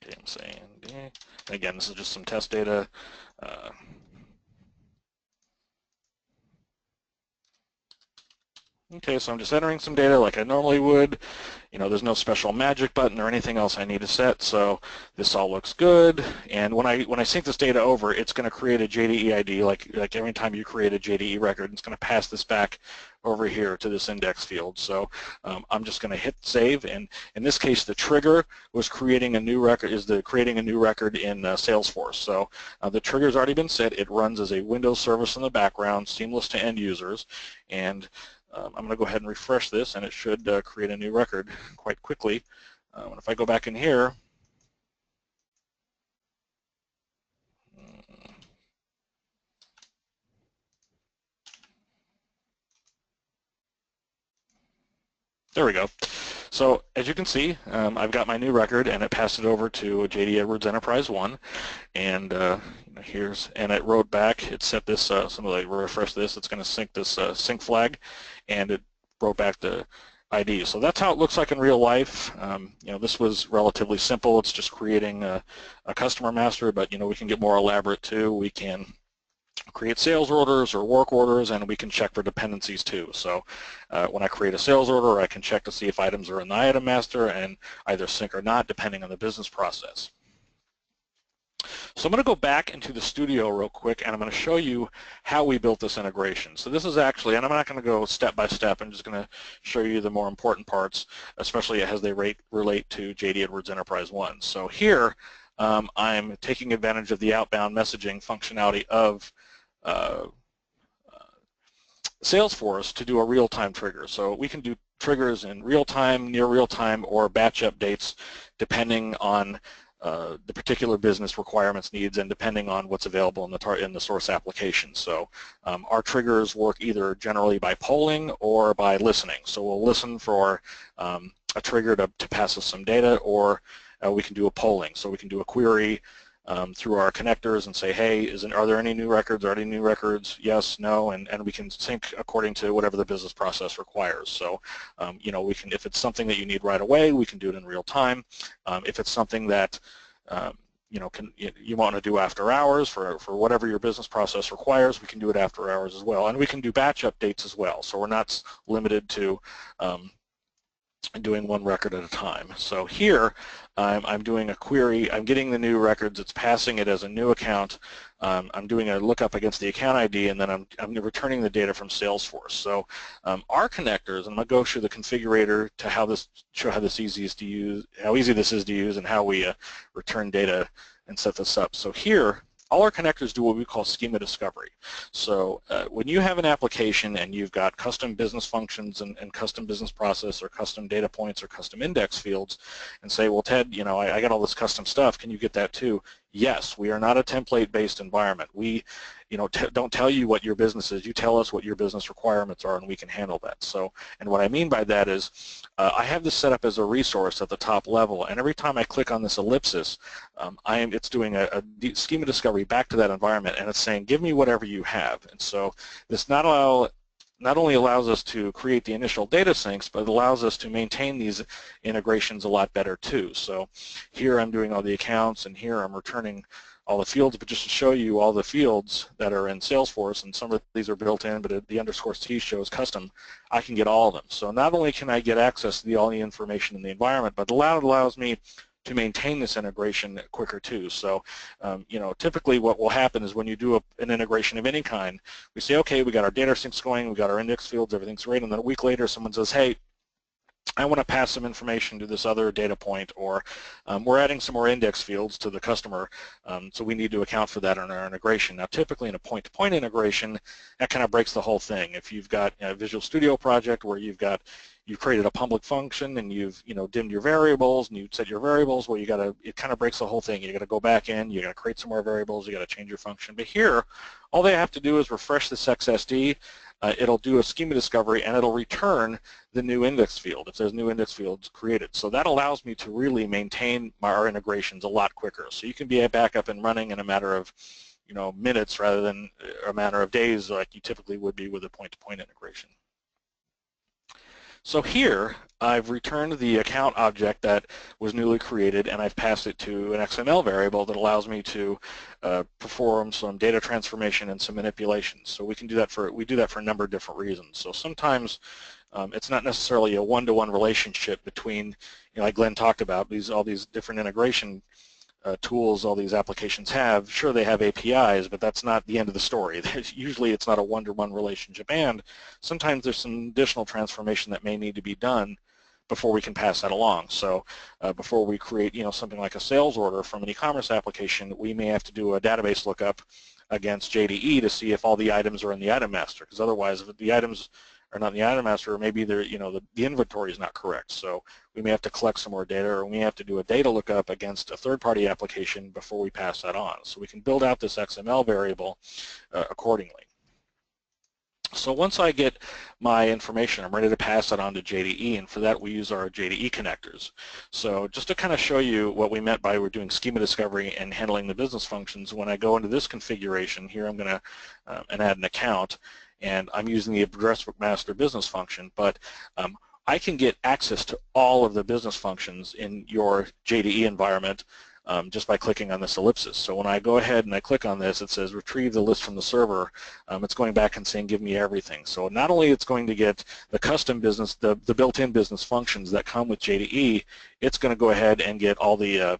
Okay, I'm saying, again, this is just some test data. Okay, so I'm just entering some data like I normally would. There's no special magic button or anything else I need to set, so this all looks good. And when I sync this data over, it's going to create a JDE ID, like every time you create a JDE record, it's going to pass this back over here to this index field. So I'm just going to hit save, and in this case, the trigger was creating a new record. Creating a new record in Salesforce. So the trigger's already been set. It runs as a Windows service in the background, seamless to end users, and I'm going to go ahead and refresh this, and it should create a new record quite quickly. And if I go back in here, there we go. So as you can see, I've got my new record, and it passed it over to JDE Edwards Enterprise 1, and and it wrote back. It set this. Somebody refresh this. It's going to sync this sync flag, and it wrote back the ID. So that's how it looks like in real life. This was relatively simple. It's just creating a customer master, but we can get more elaborate too. We can create sales orders or work orders, and we can check for dependencies too. So when I create a sales order, I can check to see if items are in the item master and either sync or not, depending on the business process. So I'm going to go back into the studio real quick, and I'm going to show you how we built this integration. So this is actually, and I'm not going to go step by step, I'm just going to show you the more important parts, especially as they relate to JDE Edwards Enterprise 1. So here, I'm taking advantage of the outbound messaging functionality of Salesforce to do a real-time trigger. So we can do triggers in real-time, near real-time, or batch updates depending on the particular business requirements, needs, and depending on what's available in the source application. So our triggers work either generally by polling or by listening. So we'll listen for a trigger to pass us some data, or we can do a polling. So we can do a query through our connectors and say, hey, are there any new records? Are there any new records? Yes, no, and we can sync according to whatever the business process requires. So, you know, we can, if it's something that you need right away, we can do it in real time. If it's something that you know, you want to do after hours for whatever your business process requires, we can do it after hours as well. And we can do batch updates as well. So we're not limited to doing one record at a time. So here I'm doing a query, I'm getting the new records, it's passing it as a new account, I'm doing a lookup against the account ID, and then I'm returning the data from Salesforce. So our connectors, and I'm going to go through the configurator to show how this easiest to use, how easy this is to use, and how we return data and set this up. So here, all our connectors do what we call schema discovery. So when you have an application and you've got custom business functions and custom business process or custom data points or custom index fields, and say, well, Ted, you know, I got all this custom stuff, can you get that too? Yes, we are not a template-based environment. We, you know, don't tell you what your business is. You tell us what your business requirements are, and we can handle that. So, and what I mean by that is, I have this set up as a resource at the top level, and every time I click on this ellipsis, it's doing a schema discovery back to that environment, and it's saying, give me whatever you have. And so this not only allows us to create the initial data syncs, but it allows us to maintain these integrations a lot better too. So here I'm doing all the accounts, and here I'm returning all the fields, but just to show you all the fields that are in Salesforce, and some of these are built in, but the _T shows custom, I can get all of them. So not only can I get access to all the information in the environment, but it allows me to maintain this integration quicker too. So, you know, typically what will happen is when you do an integration of any kind, we say, okay, we got our data syncs going, we got our index fields, everything's great, and then a week later someone says, hey, I want to pass some information to this other data point, or we're adding some more index fields to the customer, so we need to account for that in our integration. Now, typically in a point-to-point integration, that kind of breaks the whole thing. If you've got a Visual Studio project where you've created a public function and you've dimmed your variables and you set your variables, well, it kind of breaks the whole thing. You got to go back in, you got to create some more variables, you got to change your function. But here, all they have to do is refresh this XSD. It'll do a schema discovery, and it'll return the new index field if there's new index fields created. So that allows me to really maintain our integrations a lot quicker. So you can be back up and running in a matter of minutes rather than a matter of days like you typically would be with a point-to-point integration. So here, I've returned the account object that was newly created, and I've passed it to an XML variable that allows me to perform some data transformation and some manipulations. So we do that for a number of different reasons. So sometimes it's not necessarily a one-to-one relationship between, like Glenn talked about, all these different integration tools all these applications have. Sure, they have APIs, but that's not the end of the story. Usually it's not a one-to-one relationship, and sometimes there's some additional transformation that may need to be done before we can pass that along. So before we create something like a sales order from an e-commerce application, we may have to do a database lookup against JDE to see if all the items are in the item master, because otherwise if the items are not in the item master, or maybe they're, the inventory is not correct. So we may have to collect some more data, or we may have to do a data lookup against a third-party application before we pass that on. So we can build out this XML variable accordingly. So once I get my information, I'm ready to pass it on to JDE, and for that we use our JDE connectors. So just to kind of show you what we meant by we're doing schema discovery and handling the business functions, when I go into this configuration here, I'm going to add an account, and I'm using the address book master business function, but I can get access to all of the business functions in your JDE environment just by clicking on this ellipsis. So when I go ahead and I click on this, it says retrieve the list from the server. It's going back and saying give me everything. So not only it's going to get the custom business, the built-in business functions that come with JDE, it's going to go ahead and get all the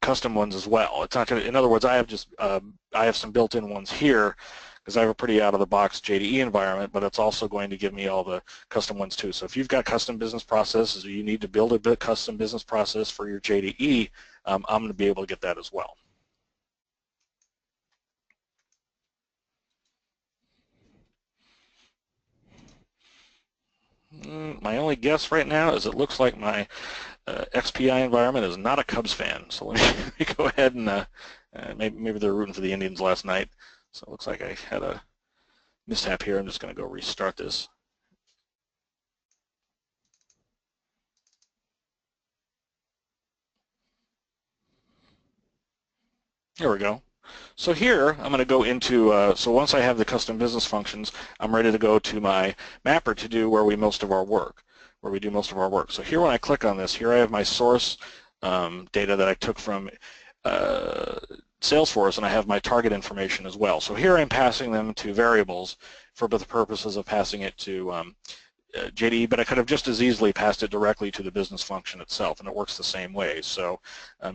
custom ones as well. It's not going to, in other words, I have some built-in ones here because I have a pretty out-of-the-box JDE environment, but it's also going to give me all the custom ones too. So if you've got custom business processes, or you need to build a custom business process for your JDE, I'm going to be able to get that as well. My only guess right now is it looks like my XPI environment is not a Cubs fan. So let me go ahead and maybe they're rooting for the Indians last night. So it looks like I had a mishap here. I'm just going to go restart this. Here we go. So here I'm going to go into, so once I have the custom business functions, I'm ready to go to my mapper to do where we do most of our work. So here when I click on this, here I have my source data that I took from Salesforce, and I have my target information as well. So here I'm passing them to variables for the purposes of passing it to JDE, but I could have just as easily passed it directly to the business function itself, and it works the same way. So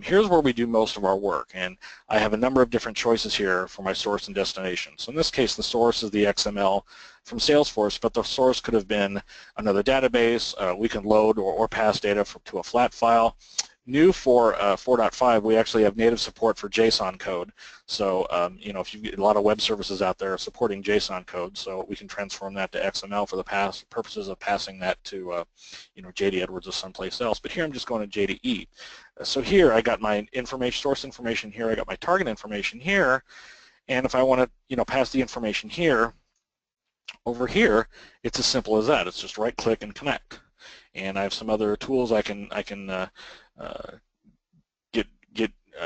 here's where we do most of our work, and I have a number of different choices here for my source and destination. So in this case, the source is the XML from Salesforce, but the source could have been another database. We can load or pass data to a flat file. New for 4.5, we actually have native support for JSON code. So, you know, if you get a lot of web services out there supporting JSON code, so we can transform that to XML for the purposes of passing that to, you know, JD Edwards or someplace else. But here I'm just going to JDE. So here I got my information, source information here. I got my target information here, and if I want to, you know, pass the information here, over here, it's as simple as that. It's just right-click and connect. And I have some other tools I can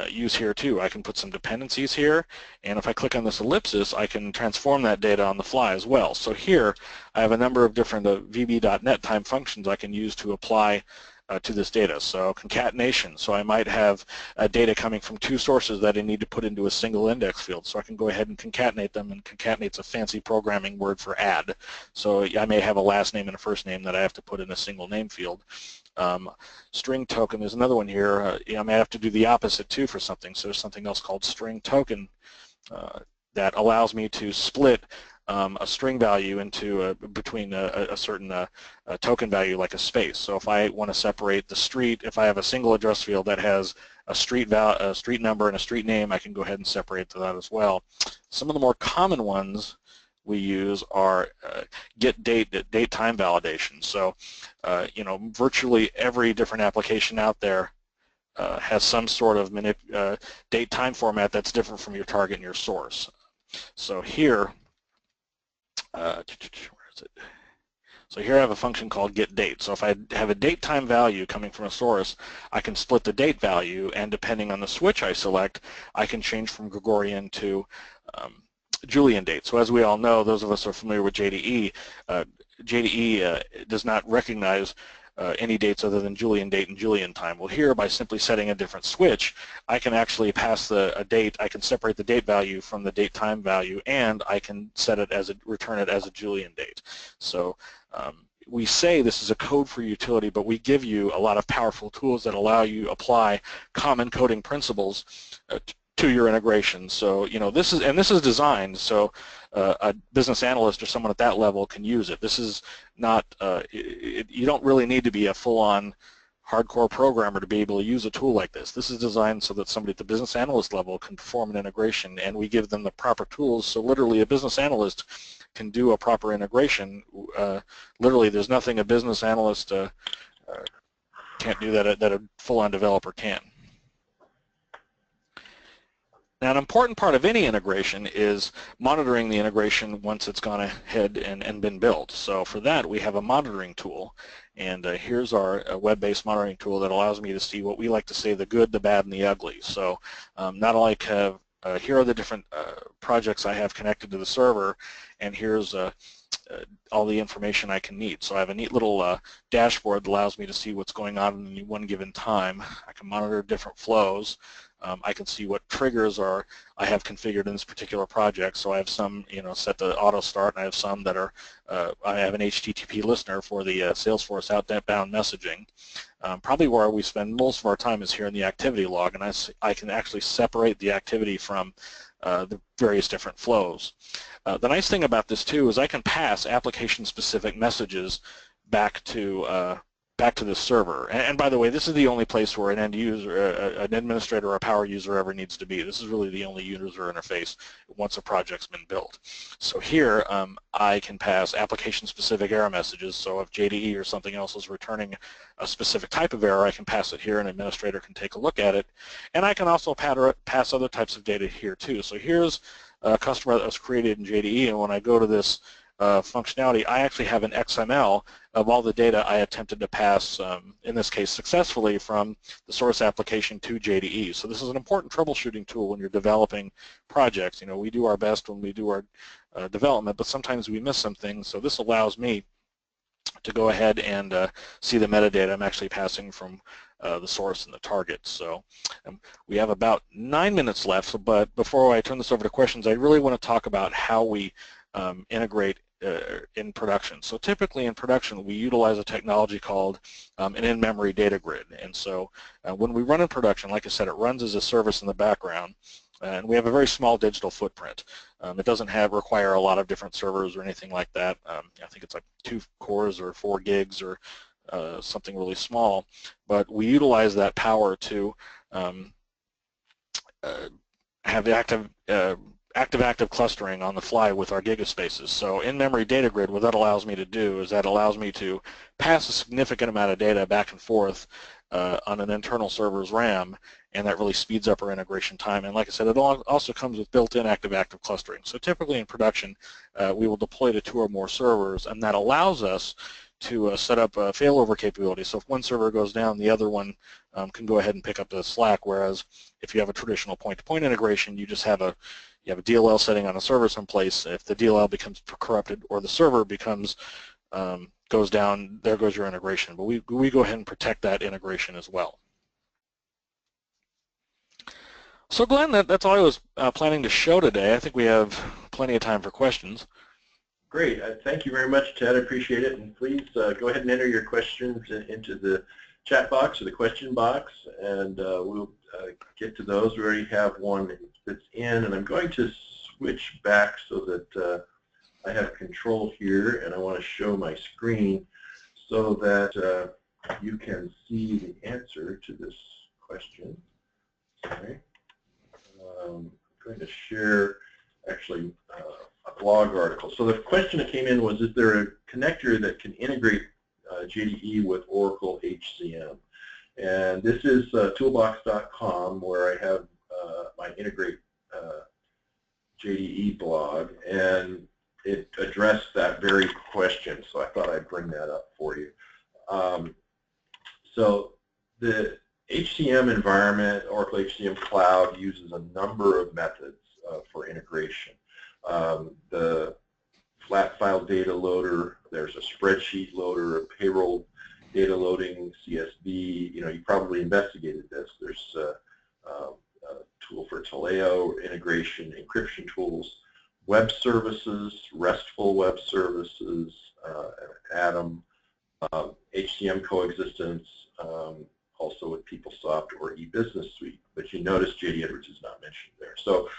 use here too. I can put some dependencies here, and if I click on this ellipsis, I can transform that data on the fly as well. So here I have a number of different VB.NET time functions I can use to apply to this data. So concatenation, so I might have data coming from two sources that I need to put into a single index field, so I can go ahead and concatenate them, and concatenate's a fancy programming word for add. So I may have a last name and a first name that I have to put in a single name field. String token, there's another one here. I may have to do the opposite too for something, so there's something else called string token that allows me to split a string value into between a certain token value, like a space. So if I want to separate the street, if I have a single address field that has a street number and a street name, I can go ahead and separate that as well. Some of the more common ones we use are get date time validation. So you know, virtually every different application out there has some sort of date time format that's different from your target and your source. So here, where is it? So here I have a function called getDate. So if I have a date time value coming from a source, I can split the date value, and depending on the switch I select, I can change from Gregorian to Julian date. So as we all know, those of us who are familiar with JDE, JDE does not recognize any dates other than Julian date and Julian time. Well, here, by simply setting a different switch, I can actually pass a date. I can separate the date value from the date time value, and I can set it as return it as a Julian date. So we say this is a code for utility, but we give you a lot of powerful tools that allow you to apply common coding principles to your integration. So, you know, this is designed so a business analyst or someone at that level can use it. This is not, you don't really need to be a full-on hardcore programmer to be able to use a tool like this. This is designed so that somebody at the business analyst level can perform an integration, and we give them the proper tools, so literally a business analyst can do a proper integration. Literally, there's nothing a business analyst can't do that a full-on developer can. Now, an important part of any integration is monitoring the integration once it's gone ahead and been built. So for that, we have a monitoring tool, and here's our web-based monitoring tool that allows me to see what we like to say, the good, the bad, and the ugly. So not only have, here are the different projects I have connected to the server, and here's all the information I can need. So I have a neat little dashboard that allows me to see what's going on in any one given time. I can monitor different flows. I can see what triggers I have configured in this particular project. So I have some, you know, set to auto start, and I have some that are, I have an HTTP listener for the Salesforce outbound messaging. Probably where we spend most of our time is here in the activity log, and I can actually separate the activity from the various different flows. The nice thing about this too is I can pass application-specific messages back to back to this server. And by the way, this is the only place where an end user, an administrator or a power user ever needs to be. This is really the only user interface once a project's been built. So here I can pass application-specific error messages. So if JDE or something else is returning a specific type of error, I can pass it here, and an administrator can take a look at it. And I can also pass other types of data here too. So here's a customer that was created in JDE, and when I go to this functionality, I actually have an XML of all the data I attempted to pass, in this case successfully, from the source application to JDE. So this is an important troubleshooting tool when you're developing projects. You know, we do our best when we do our development, but sometimes we miss some things. So this allows me to go ahead and see the metadata I'm actually passing from the source and the target. So we have about 9 minutes left, but before I turn this over to questions, I really want to talk about how we integrate in production. So typically in production we utilize a technology called an in-memory data grid, and so when we run in production, like I said, it runs as a service in the background, and we have a very small digital footprint. It doesn't require a lot of different servers or anything like that. I think it's like 2 cores or 4 gigs or something really small, but we utilize that power to have active clustering on the fly with our gigaspaces. So in-memory data grid, what that allows me to do is that allows me to pass a significant amount of data back and forth on an internal server's RAM, and that really speeds up our integration time. And like I said, it also comes with built-in active clustering. So typically in production, we will deploy to 2 or more servers, and that allows us to set up a failover capability. So if one server goes down, the other one can go ahead and pick up the slack, whereas if you have a traditional point-to-point integration, you just have a DLL setting on a server someplace. If the DLL becomes corrupted or the server becomes goes down, there goes your integration. But we go ahead and protect that integration as well. So Glenn, that's all I was planning to show today. I think we have plenty of time for questions. Great. Thank you very much, Ted. I appreciate it. And please go ahead and enter your questions into the chat box or the question box, and we'll get to those. We already have one that's in, and I'm going to switch back so that I have control here, and I want to show my screen so that you can see the answer to this question. Sorry. I'm going to share actually a blog article. So the question that came in was, is there a connector that can integrate JDE with Oracle HCM? And this is toolbox.com, where I have my integrate JDE blog, and it addressed that very question, so I thought I'd bring that up for you. So the HCM environment, Oracle HCM Cloud, uses a number of methods for integration. The flat file data loader, there's a spreadsheet loader, a payroll data loading, CSV. You know, you probably investigated this. There's a tool for Taleo integration, encryption tools, web services, restful web services, Atom, HCM coexistence, also with PeopleSoft or eBusiness Suite. But you notice JD Edwards is not mentioned there. So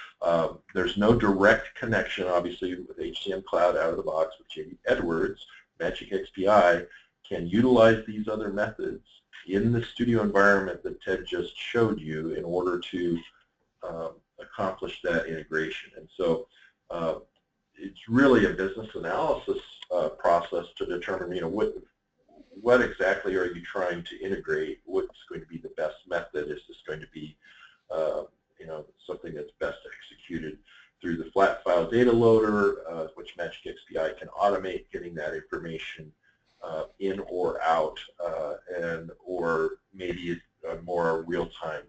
there's no direct connection, obviously, with HCM Cloud out of the box with JD Edwards. Magic XPI can utilize these other methods in the studio environment that Ted just showed you in order to accomplish that integration. And so it's really a business analysis process to determine, you know, what exactly are you trying to integrate? What's going to be the best method? Is this going to be, you know, something that's best executed through the flat file data loader, which Magic XPI can automate getting that information in or out, or maybe a more real-time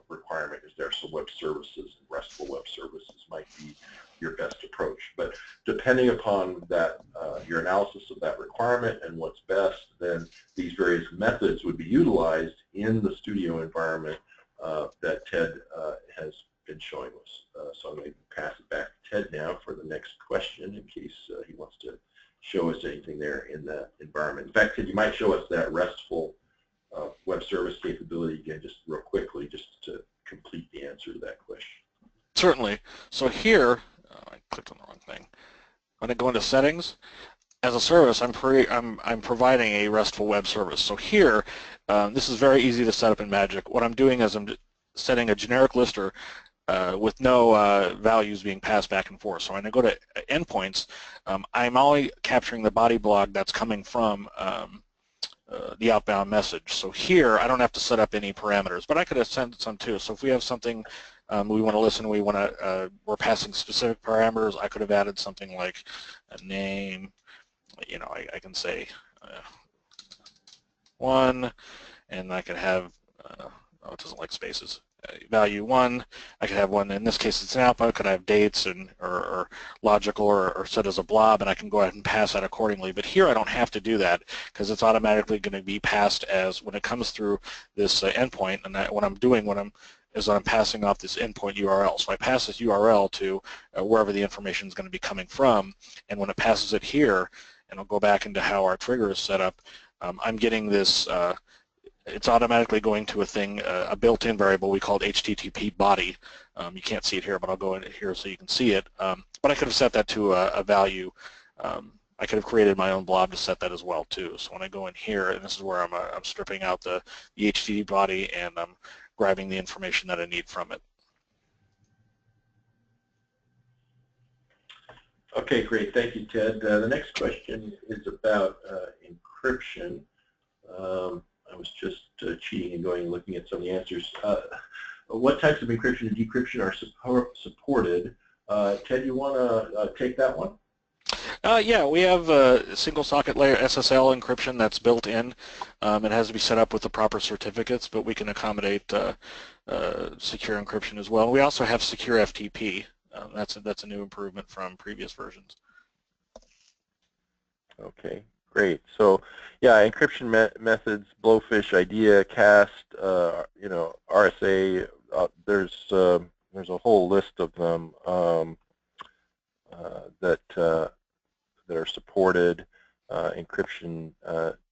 requirement is there. So web services and RESTful web services might be your best approach. But depending upon that, your analysis of that requirement and what's best, then these various methods would be utilized in the studio environment that Ted has been showing us. So I'm going to pass it back to Ted now for the next question in case he wants to show us anything there in that environment. In fact, Ted, you might show us that RESTful web service capability again just real quickly, just to complete the answer to that question. Certainly. So here, I clicked on the wrong thing. I'm going to go into settings. as a service, I'm providing a RESTful web service. So here, this is very easy to set up in Magic. What I'm doing is I'm setting a generic lister with no values being passed back and forth. So when I go to endpoints, I'm only capturing the body block that's coming from the outbound message. So here, I don't have to set up any parameters, but I could have sent some too. So if we have something we want to listen, we're passing specific parameters, I could have added something like a name. I can say 1, and I could have, oh, it doesn't like spaces. Value 1, I could have one, in this case it's an output, could I have dates or logical or set as a blob, and I can go ahead and pass that accordingly. But here I don't have to do that because it's automatically going to be passed as when it comes through this endpoint, and what I'm doing is I'm passing off this endpoint URL. So I pass this URL to wherever the information is going to be coming from, and when it passes it here, and I'll go back into how our trigger is set up, I'm getting this, it's automatically going to a built-in variable we called HTTP body. You can't see it here, but I'll go in here so you can see it. But I could have set that to a value. I could have created my own blob to set that as well too. So when I go in here, and this is where I'm stripping out the HTTP body, and I'm grabbing the information that I need from it. Okay, great. Thank you, Ted. The next question is about encryption. I was just cheating and going and looking at some of the answers. What types of encryption and decryption are supported? Ted, you want to take that one? Yeah, we have a single socket layer SSL encryption that's built in. It has to be set up with the proper certificates, but we can accommodate secure encryption as well. We also have secure FTP. That's a new improvement from previous versions. Okay, great. So, yeah, encryption methods, Blowfish, IDEA, CAST, RSA. There's a whole list of them that are supported. Encryption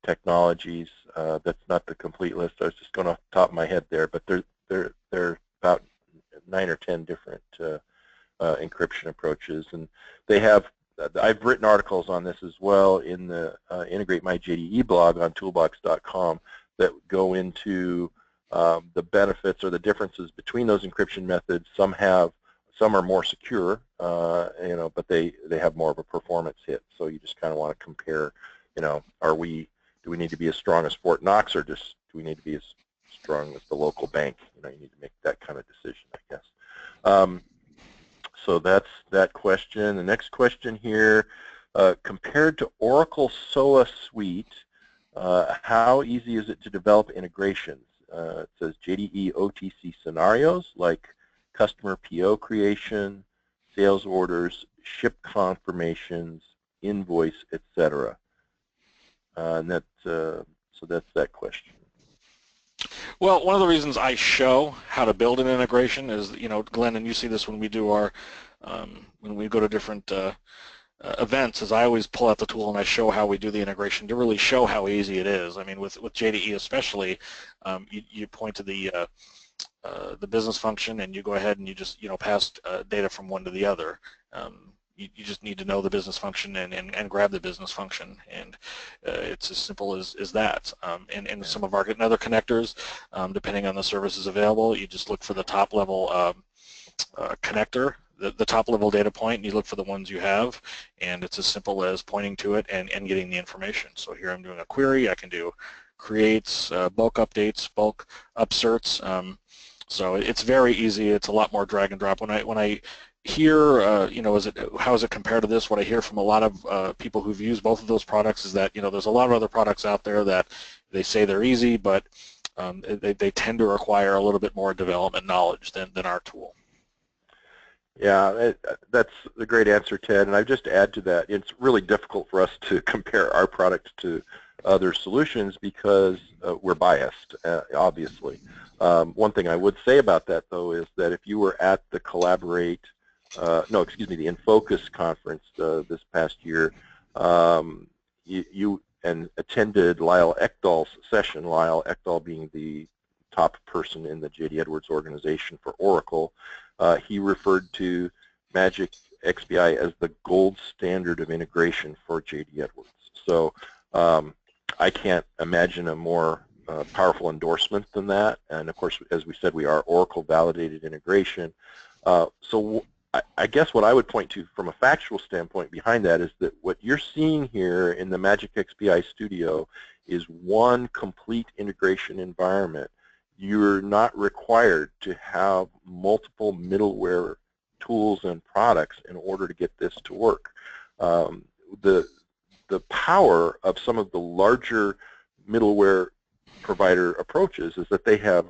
technologies. That's not the complete list. I was just going off the top of my head there, but there are about 9 or 10 different encryption approaches, and they have. I've written articles on this as well in the Integrate My JDE blog on toolbox.com that go into the benefits or the differences between those encryption methods. Some are more secure, but they have more of a performance hit. So you just kind of want to compare. Do we need to be as strong as Fort Knox, or just do we need to be as strong as the local bank? You need to make that kind of decision, I guess. So that's that question. The next question here, compared to Oracle SOA Suite, how easy is it to develop integrations? It says JDE OTC scenarios like customer PO creation, sales orders, ship confirmations, invoice, etc. And so that's that question. Well, one of the reasons I show how to build an integration is, Glenn, and you see this when we do when we go to different events, is I always pull out the tool and I show how we do the integration to really show how easy it is. I mean, with JDE especially, you point to the business function and you go ahead and you just, pass data from one to the other. You just need to know the business function and grab the business function, and it's as simple as that. And some of our other connectors, depending on the services available, you just look for the top level connector, the top level data point, and you look for the ones you have, and it's as simple as pointing to it and getting the information. So here I'm doing a query. I can do creates, bulk updates, bulk upserts. So it's very easy. It's a lot more drag and drop. When I hear, how is it compared to this? What I hear from a lot of people who've used both of those products is that, there's a lot of other products out there that they say they're easy, but they tend to require a little bit more development knowledge than our tool. Yeah, that's a great answer, Ted. And I just add to that, it's really difficult for us to compare our product to other solutions because we're biased, obviously. One thing I would say about that, though, is that if you were at the the InFocus conference this past year, you attended Lyle Ekdahl's session, Lyle Ekdahl being the top person in the J.D. Edwards organization for Oracle. He referred to Magic XPI as the gold standard of integration for JD Edwards. So I can't imagine a more powerful endorsement than that. And of course, as we said, we are Oracle validated integration. So I guess what I would point to from a factual standpoint behind that is that what you're seeing here in the Magic XPI Studio is one complete integration environment. You're not required to have multiple middleware tools and products in order to get this to work. The power of some of the larger middleware provider approaches is that they have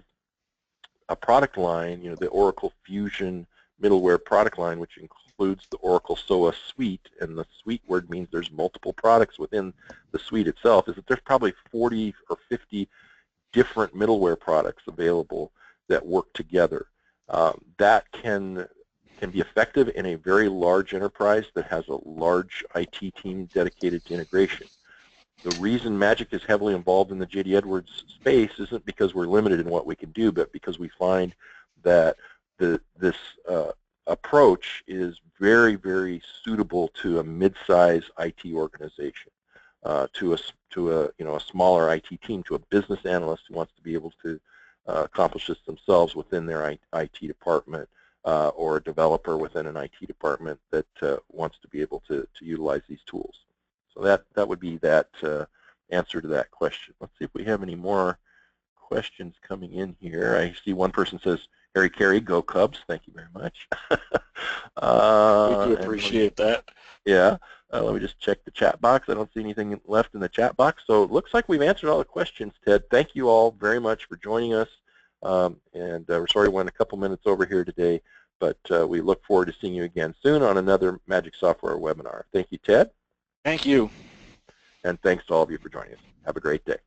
a product line, the Oracle Fusion middleware product line, which includes the Oracle SOA suite, and the suite word means there's multiple products within the suite itself, is that there's probably 40 or 50 different middleware products available that work together. That can be effective in a very large enterprise that has a large IT team dedicated to integration. The reason Magic is heavily involved in the JD Edwards space isn't because we're limited in what we can do, but because we find that this approach is very, very suitable to a mid-size IT organization, to a smaller IT team, to a business analyst who wants to be able to accomplish this themselves within their IT department, or a developer within an IT department that wants to be able to utilize these tools. So that would be that answer to that question. Let's see if we have any more questions coming in here. I see one person says, Harry Carey, go Cubs. Thank you very much. We do appreciate that. Yeah. Let me just check the chat box. I don't see anything left in the chat box. So it looks like we've answered all the questions, Ted. Thank you all very much for joining us. And we're sorry we went a couple minutes over here today, but we look forward to seeing you again soon on another Magic Software webinar. Thank you, Ted. Thank you. And thanks to all of you for joining us. Have a great day.